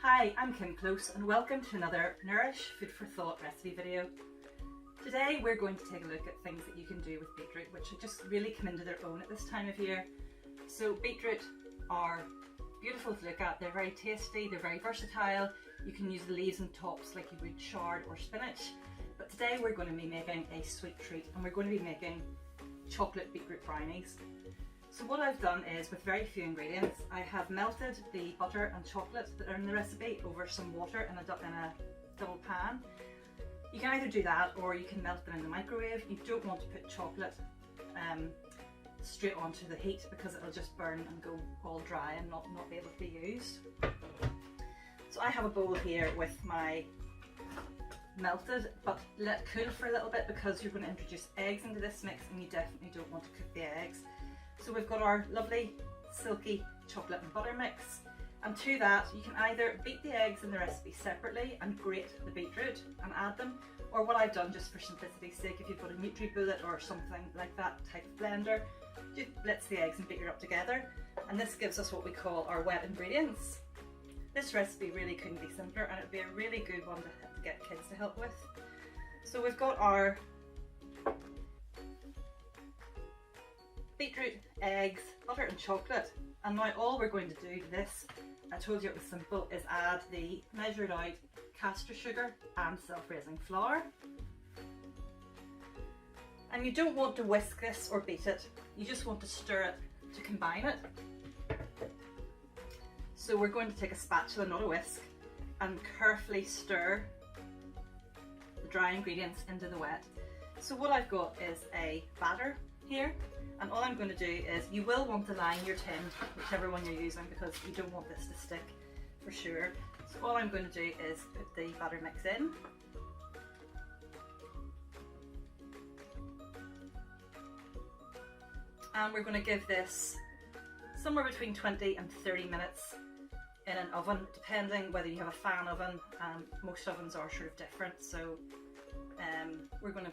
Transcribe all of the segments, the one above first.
Hi, I'm Kim Close and welcome to another Nourish Food for Thought recipe video. Today we're going to take a look at things that you can do with beetroot, which just really come into their own at this time of year. So beetroot are beautiful to look at, they're very tasty, they're very versatile. You can use the leaves and tops like you would chard or spinach. But today we're going to be making a sweet treat and we're going to be making chocolate beetroot brownies. So what I've done is, with very few ingredients, I have melted the butter and chocolate that are in the recipe over some water in a double pan. You can either do that or you can melt them in the microwave. You don't want to put chocolate straight onto the heat because it'll just burn and go all dry and not be able to be used. So I have a bowl here with my melted, but let cool for a little bit because you're going to introduce eggs into this mix and you definitely don't want to cook the eggs. So we've got our lovely silky chocolate and butter mix, and to that you can either beat the eggs in the recipe separately and grate the beetroot and add them, or what I've done just for simplicity's sake, if you've got a NutriBullet or something like that type of blender, just blitz the eggs and beat it up together, and this gives us what we call our wet ingredients. This recipe really couldn't be simpler and it would be a really good one to get kids to help with. So we've got our beetroot, eggs, butter and chocolate, and now all we're going to do to this, I told you it was simple, is add the measured out caster sugar and self-raising flour. And you don't want to whisk this or beat it, you just want to stir it to combine it. So we're going to take a spatula, not a whisk, and carefully stir the dry ingredients into the wet. So what I've got is a batter here, and all I'm going to do is, you will want to line your tin, whichever one you're using, because you don't want this to stick for sure. So all I'm going to do is put the batter mix in. And we're going to give this somewhere between 20 and 30 minutes in an oven, depending whether you have a fan oven. Most ovens are sort of different, so we're going to...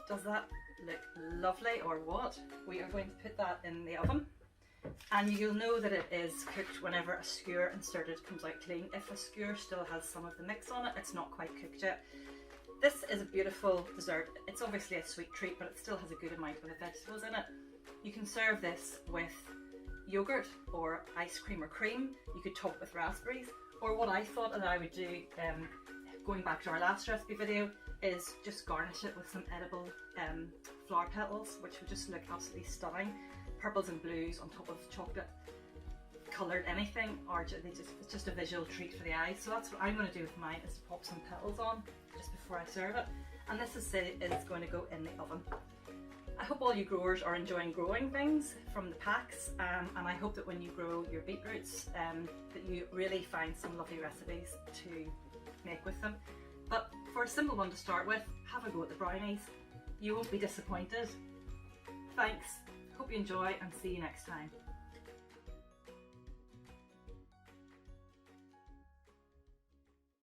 Does that look lovely or what? We are going to put that in the oven, and you'll know that it is cooked whenever a skewer inserted comes out clean. If a skewer still has some of the mix on it, it's not quite cooked yet. This is a beautiful dessert. It's obviously a sweet treat, but it still has a good amount of the vegetables in it. You can serve this with yogurt or ice cream or cream. You could top it with raspberries, or what I thought that I would do, going back to our last recipe video, is just garnish it with some edible flower petals, which would just look absolutely stunning. Purples and blues on top of chocolate coloured anything, or it's just a visual treat for the eyes. So that's what I'm going to do with mine, is to pop some petals on just before I serve it, and this is going to go in the oven. I hope all you growers are enjoying growing things from the packs, and I hope that when you grow your beetroots that you really find some lovely recipes to make with them. But for a simple one to start with, have a go at the brownies. You won't be disappointed. Thanks, hope you enjoy and see you next time.